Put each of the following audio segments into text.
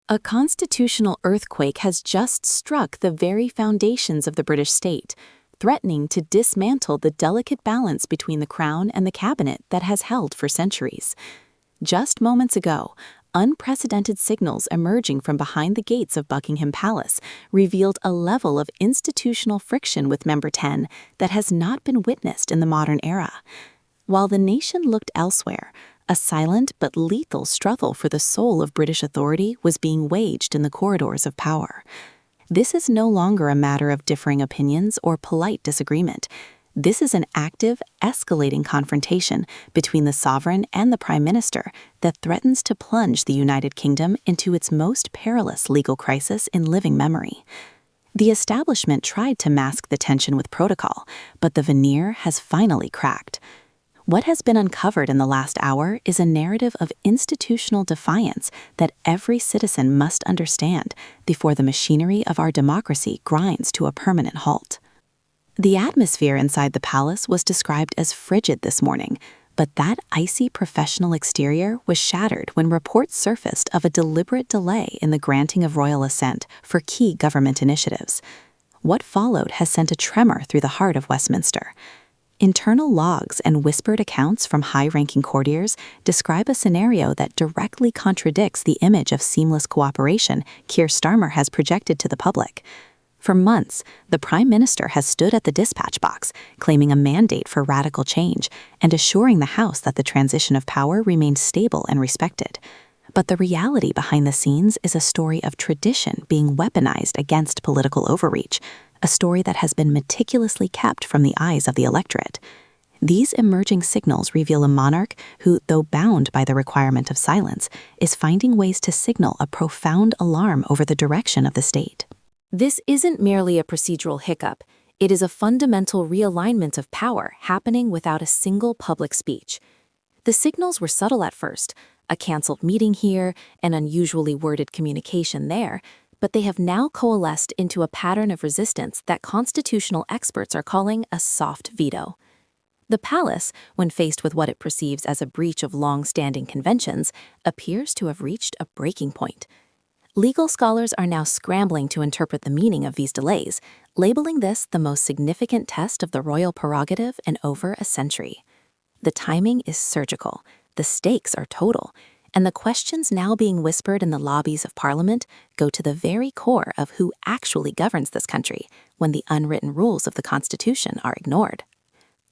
A constitutional earthquake has just struck the very foundations of the British state, threatening to dismantle the delicate balance between the Crown and the Cabinet that has held for centuries. Just moments ago, unprecedented signals emerging from behind the gates of Buckingham Palace revealed a level of institutional friction with Member 10 that has not been witnessed in the modern era. While the nation looked elsewhere, a silent but lethal struggle for the soul of British authority was being waged in the corridors of power. This is no longer a matter of differing opinions or polite disagreement. This is an active, escalating confrontation between the sovereign and the Prime Minister that threatens to plunge the United Kingdom into its most perilous legal crisis in living memory. The establishment tried to mask the tension with protocol, but the veneer has finally cracked. What has been uncovered in the last hour is a narrative of institutional defiance that every citizen must understand before the machinery of our democracy grinds to a permanent halt. The atmosphere inside the palace was described as frigid this morning, but that icy professional exterior was shattered when reports surfaced of a deliberate delay in the granting of royal assent for key government initiatives. What followed has sent a tremor through the heart of Westminster. Internal logs and whispered accounts from high-ranking courtiers describe a scenario that directly contradicts the image of seamless cooperation Keir Starmer has projected to the public. For months, the Prime Minister has stood at the dispatch box, claiming a mandate for radical change and assuring the House that the transition of power remains stable and respected. But the reality behind the scenes is a story of tradition being weaponized against political overreach, a story that has been meticulously kept from the eyes of the electorate. These emerging signals reveal a monarch who, though bound by the requirement of silence, is finding ways to signal a profound alarm over the direction of the state. This isn't merely a procedural hiccup. It is a fundamental realignment of power happening without a single public speech. The signals were subtle at first, a canceled meeting here, an unusually worded communication there, but they have now coalesced into a pattern of resistance that constitutional experts are calling a soft veto. The palace, when faced with what it perceives as a breach of long-standing conventions, appears to have reached a breaking point. Legal scholars are now scrambling to interpret the meaning of these delays, labeling this the most significant test of the royal prerogative in over a century. The timing is surgical, the stakes are total, and the questions now being whispered in the lobbies of Parliament go to the very core of who actually governs this country when the unwritten rules of the Constitution are ignored.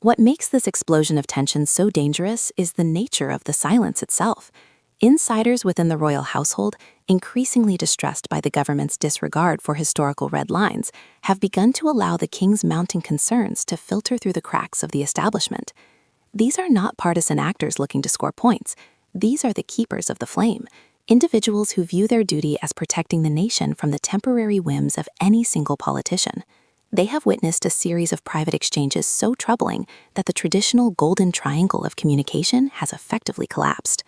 What makes this explosion of tension so dangerous is the nature of the silence itself. Insiders within the royal household, increasingly distressed by the government's disregard for historical red lines, have begun to allow the king's mounting concerns to filter through the cracks of the establishment. These are not partisan actors looking to score points. These are the keepers of the flame, individuals who view their duty as protecting the nation from the temporary whims of any single politician. They have witnessed a series of private exchanges so troubling that the traditional golden triangle of communication has effectively collapsed.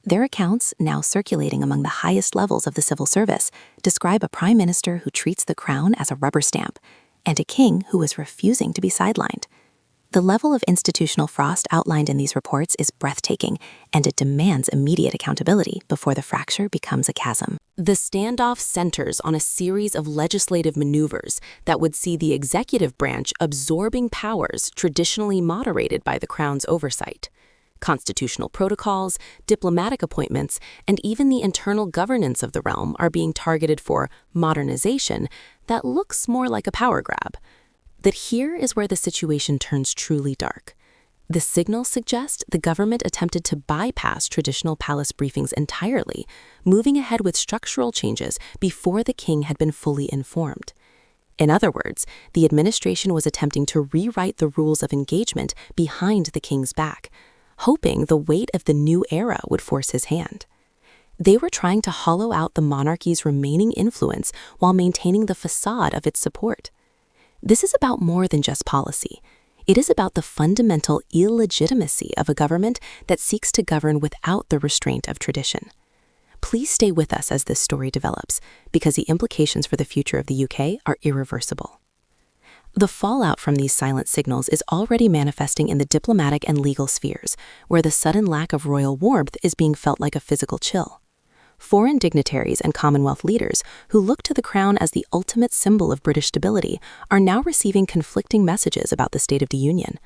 Their accounts, now circulating among the highest levels of the civil service, describe a prime minister who treats the crown as a rubber stamp, and a king who is refusing to be sidelined. The level of institutional frost outlined in these reports is breathtaking, and it demands immediate accountability before the fracture becomes a chasm. The standoff centers on a series of legislative maneuvers that would see the executive branch absorbing powers traditionally moderated by the Crown's oversight. Constitutional protocols, diplomatic appointments, and even the internal governance of the realm are being targeted for modernization that looks more like a power grab. That here is where the situation turns truly dark. The signals suggest the government attempted to bypass traditional palace briefings entirely, moving ahead with structural changes before the king had been fully informed. In other words, the administration was attempting to rewrite the rules of engagement behind the king's back, hoping the weight of the new era would force his hand. They were trying to hollow out the monarchy's remaining influence while maintaining the facade of its support. This is about more than just policy. It is about the fundamental illegitimacy of a government that seeks to govern without the restraint of tradition. Please stay with us as this story develops, because the implications for the future of the UK are irreversible. The fallout from these silent signals is already manifesting in the diplomatic and legal spheres, where the sudden lack of royal warmth is being felt like a physical chill. Foreign dignitaries and Commonwealth leaders who look to the crown as the ultimate symbol of British stability are now receiving conflicting messages about the State of the Union.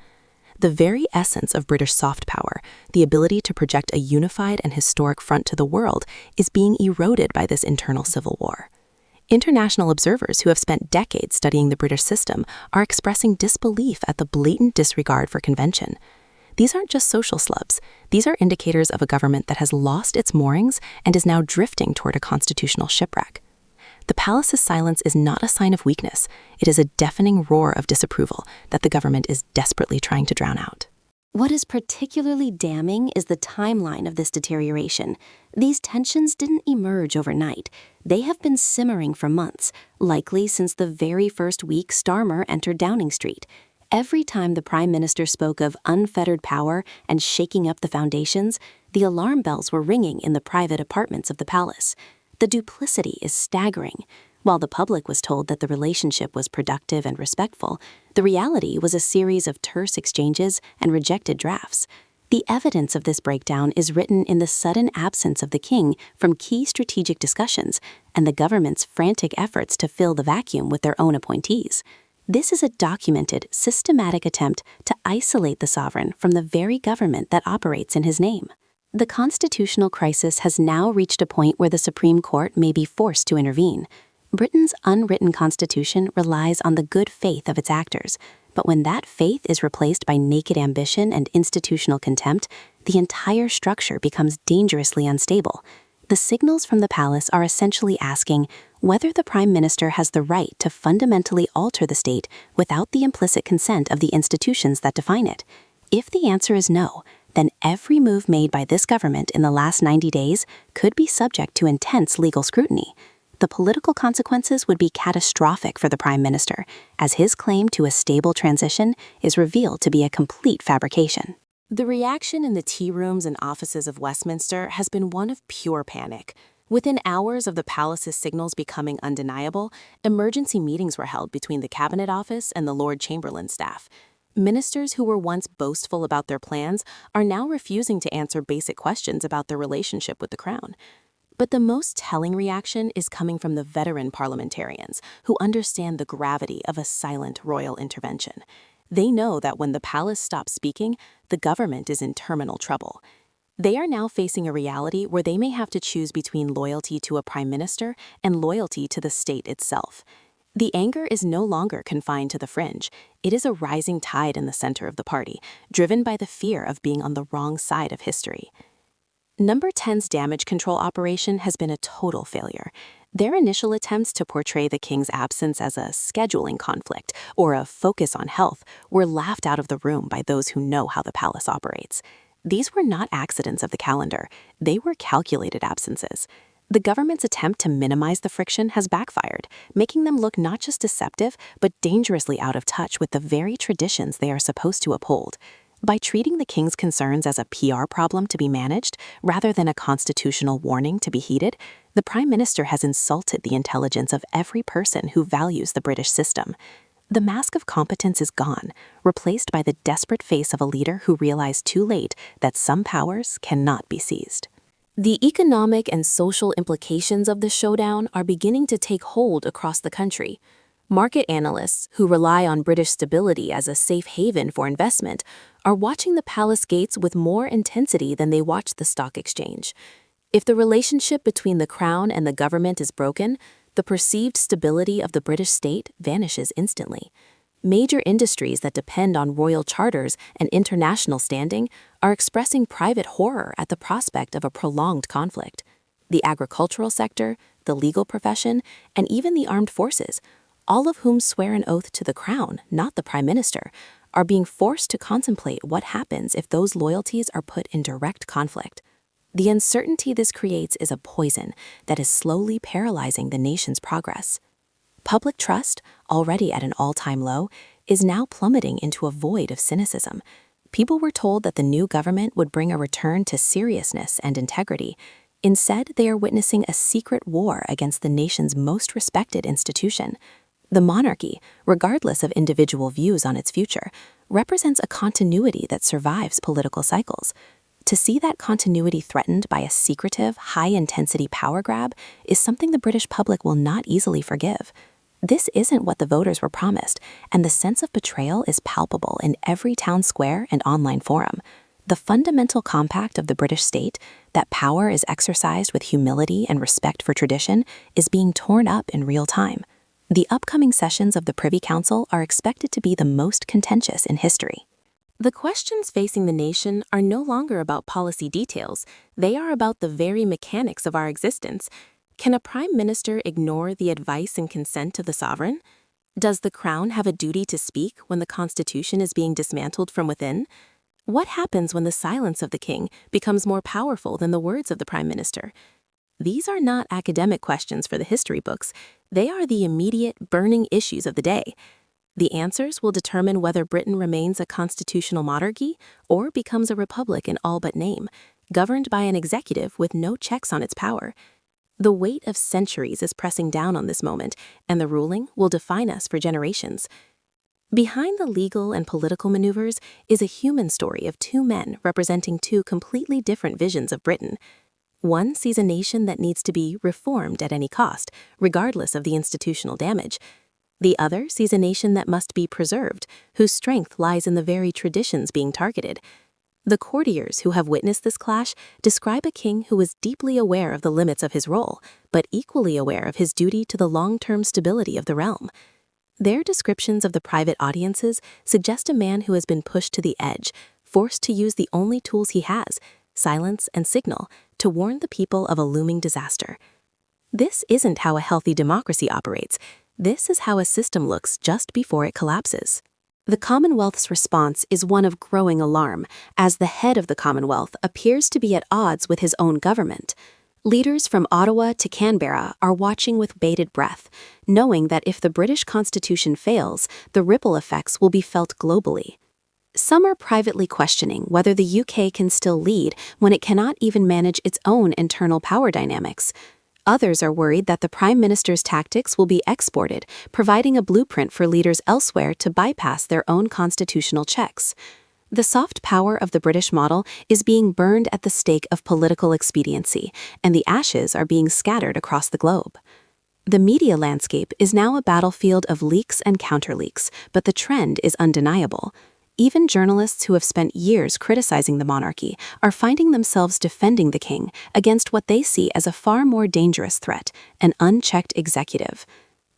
The very essence of British soft power, the ability to project a unified and historic front to the world, is being eroded by this internal civil war. International observers who have spent decades studying the British system are expressing disbelief at the blatant disregard for convention. These aren't just social slubs. These are indicators of a government that has lost its moorings and is now drifting toward a constitutional shipwreck. The palace's silence is not a sign of weakness. It is a deafening roar of disapproval that the government is desperately trying to drown out. What is particularly damning is the timeline of this deterioration. These tensions didn't emerge overnight. They have been simmering for months, likely since the very first week Starmer entered Downing Street. Every time the Prime Minister spoke of unfettered power and shaking up the foundations, the alarm bells were ringing in the private apartments of the palace. The duplicity is staggering. While the public was told that the relationship was productive and respectful, the reality was a series of terse exchanges and rejected drafts. The evidence of this breakdown is written in the sudden absence of the king from key strategic discussions and the government's frantic efforts to fill the vacuum with their own appointees. This is a documented, systematic attempt to isolate the sovereign from the very government that operates in his name. The constitutional crisis has now reached a point where the Supreme Court may be forced to intervene. Britain's unwritten constitution relies on the good faith of its actors, but when that faith is replaced by naked ambition and institutional contempt, the entire structure becomes dangerously unstable. The signals from the palace are essentially asking whether the Prime Minister has the right to fundamentally alter the state without the implicit consent of the institutions that define it. If the answer is no, then every move made by this government in the last 90 days could be subject to intense legal scrutiny. The political consequences would be catastrophic for the Prime Minister, as his claim to a stable transition is revealed to be a complete fabrication. The reaction in the tea rooms and offices of Westminster has been one of pure panic. Within hours of the palace's signals becoming undeniable, emergency meetings were held between the Cabinet Office and the Lord Chamberlain's staff. Ministers who were once boastful about their plans are now refusing to answer basic questions about their relationship with the Crown. But the most telling reaction is coming from the veteran parliamentarians who understand the gravity of a silent royal intervention. They know that when the palace stops speaking, the government is in terminal trouble. They are now facing a reality where they may have to choose between loyalty to a prime minister and loyalty to the state itself. The anger is no longer confined to the fringe. It is a rising tide in the center of the party, driven by the fear of being on the wrong side of history. Number 10's damage control operation has been a total failure. Their initial attempts to portray the king's absence as a scheduling conflict or a focus on health were laughed out of the room by those who know how the palace operates. These were not accidents of the calendar. They were calculated absences. The government's attempt to minimize the friction has backfired, making them look not just deceptive, but dangerously out of touch with the very traditions they are supposed to uphold. By treating the king's concerns as a PR problem to be managed, rather than a constitutional warning to be heeded, the Prime Minister has insulted the intelligence of every person who values the British system. The mask of competence is gone, replaced by the desperate face of a leader who realized too late that some powers cannot be seized. The economic and social implications of the showdown are beginning to take hold across the country. Market analysts, who rely on British stability as a safe haven for investment, are watching the palace gates with more intensity than they watch the stock exchange. If the relationship between the Crown and the government is broken, the perceived stability of the British state vanishes instantly. Major industries that depend on royal charters and international standing are expressing private horror at the prospect of a prolonged conflict. The agricultural sector, the legal profession, and even the armed forces, all of whom swear an oath to the Crown, not the Prime Minister, are being forced to contemplate what happens if those loyalties are put in direct conflict. The uncertainty this creates is a poison that is slowly paralyzing the nation's progress. Public trust, already at an all-time low, is now plummeting into a void of cynicism. People were told that the new government would bring a return to seriousness and integrity. Instead, they are witnessing a secret war against the nation's most respected institution. The monarchy, regardless of individual views on its future, represents a continuity that survives political cycles. To see that continuity threatened by a secretive, high-intensity power grab is something the British public will not easily forgive. This isn't what the voters were promised, and the sense of betrayal is palpable in every town square and online forum. The fundamental compact of the British state, that power is exercised with humility and respect for tradition, is being torn up in real time. The upcoming sessions of the Privy Council are expected to be the most contentious in history. The questions facing the nation are no longer about policy details. They are about the very mechanics of our existence. Can a prime minister ignore the advice and consent of the sovereign? Does the crown have a duty to speak when the constitution is being dismantled from within? What happens when the silence of the king becomes more powerful than the words of the prime minister? These are not academic questions for the history books. They are the immediate, burning issues of the day. The answers will determine whether Britain remains a constitutional monarchy or becomes a republic in all but name, governed by an executive with no checks on its power. The weight of centuries is pressing down on this moment, and the ruling will define us for generations. Behind the legal and political maneuvers is a human story of two men representing two completely different visions of Britain. One sees a nation that needs to be reformed at any cost, regardless of the institutional damage. The other sees a nation that must be preserved, whose strength lies in the very traditions being targeted. The courtiers who have witnessed this clash describe a king who was deeply aware of the limits of his role, but equally aware of his duty to the long-term stability of the realm. Their descriptions of the private audiences suggest a man who has been pushed to the edge, forced to use the only tools he has, silence and signal, to warn the people of a looming disaster. This isn't how a healthy democracy operates. This is how a system looks just before it collapses. The Commonwealth's response is one of growing alarm, as the head of the Commonwealth appears to be at odds with his own government. Leaders from Ottawa to Canberra are watching with bated breath, knowing that if the British Constitution fails, the ripple effects will be felt globally. Some are privately questioning whether the UK can still lead when it cannot even manage its own internal power dynamics. Others are worried that the Prime Minister's tactics will be exported, providing a blueprint for leaders elsewhere to bypass their own constitutional checks. The soft power of the British model is being burned at the stake of political expediency, and the ashes are being scattered across the globe. The media landscape is now a battlefield of leaks and counterleaks, but the trend is undeniable. Even journalists who have spent years criticizing the monarchy are finding themselves defending the king against what they see as a far more dangerous threat, an unchecked executive.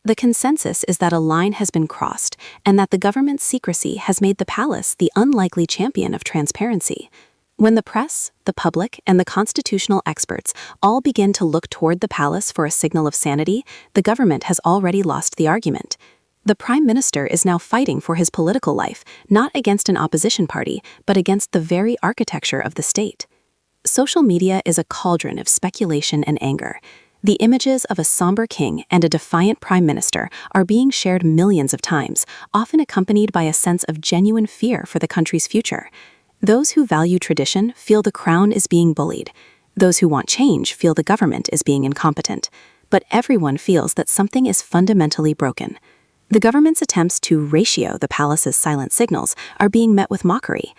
The consensus is that a line has been crossed and that the government's secrecy has made the palace the unlikely champion of transparency. When the press, the public, and the constitutional experts all begin to look toward the palace for a signal of sanity, the government has already lost the argument. The Prime Minister is now fighting for his political life, not against an opposition party, but against the very architecture of the state. Social media is a cauldron of speculation and anger. The images of a somber king and a defiant prime minister are being shared millions of times, often accompanied by a sense of genuine fear for the country's future. Those who value tradition feel the crown is being bullied. Those who want change feel the government is being incompetent. But everyone feels that something is fundamentally broken. The government's attempts to ratio the palace's silent signals are being met with mockery.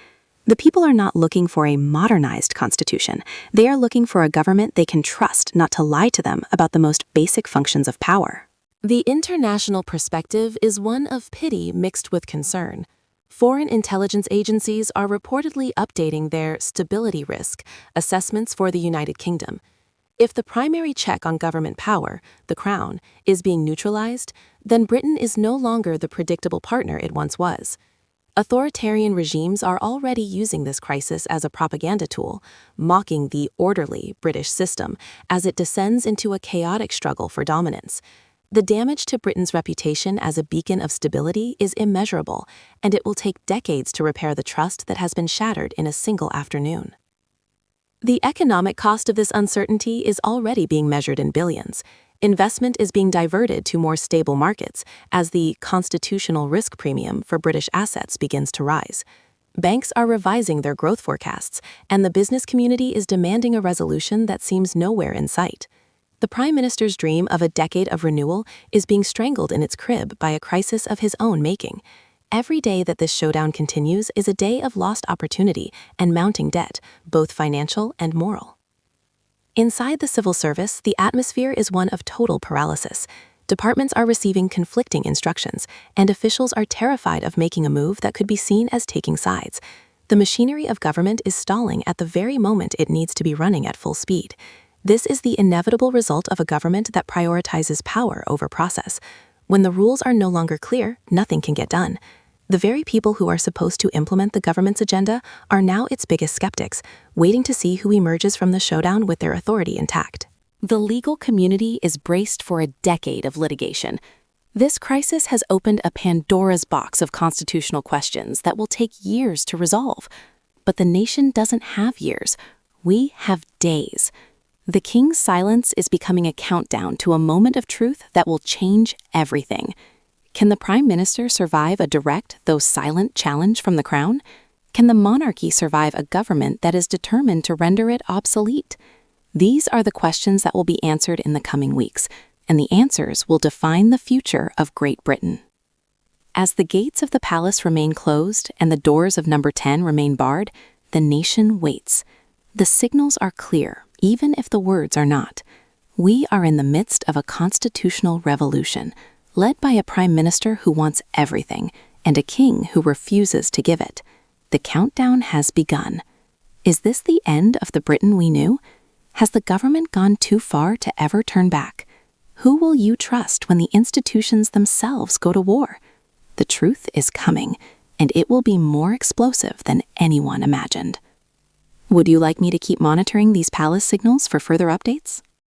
The people are not looking for a modernized constitution. They are looking for a government they can trust not to lie to them about the most basic functions of power. The international perspective is one of pity mixed with concern. Foreign intelligence agencies are reportedly updating their stability risk assessments for the United Kingdom. If the primary check on government power, the crown, is being neutralized, then Britain is no longer the predictable partner it once was. Authoritarian regimes are already using this crisis as a propaganda tool, mocking the orderly British system as it descends into a chaotic struggle for dominance. The damage to Britain's reputation as a beacon of stability is immeasurable, and it will take decades to repair the trust that has been shattered in a single afternoon. The economic cost of this uncertainty is already being measured in billions. Investment is being diverted to more stable markets as the constitutional risk premium for British assets begins to rise. Banks are revising their growth forecasts, and the business community is demanding a resolution that seems nowhere in sight. The Prime Minister's dream of a decade of renewal is being strangled in its crib by a crisis of his own making. every day that this showdown continues is a day of lost opportunity and mounting debt, both financial and moral. Inside the civil service, the atmosphere is one of total paralysis. Departments are receiving conflicting instructions, and officials are terrified of making a move that could be seen as taking sides. The machinery of government is stalling at the very moment it needs to be running at full speed. This is the inevitable result of a government that prioritizes power over process. When the rules are no longer clear, nothing can get done. The very people who are supposed to implement the government's agenda are now its biggest skeptics, waiting to see who emerges from the showdown with their authority intact. The legal community is braced for a decade of litigation. This crisis has opened a Pandora's box of constitutional questions that will take years to resolve. But the nation doesn't have years. We have days. The king's silence is becoming a countdown to a moment of truth that will change everything. Can the Prime Minister survive a direct, though silent, challenge from the Crown? Can the monarchy survive a government that is determined to render it obsolete? These are the questions that will be answered in the coming weeks, and the answers will define the future of Great Britain. As the gates of the palace remain closed and the doors of Number 10 remain barred, the nation waits. The signals are clear, even if the words are not. We are in the midst of a constitutional revolution, led by a prime minister who wants everything and a king who refuses to give it. The countdown has begun. Is this the end of the Britain we knew? Has the government gone too far to ever turn back? Who will you trust when the institutions themselves go to war? The truth is coming, and it will be more explosive than anyone imagined. Would you like me to keep monitoring these palace signals for further updates?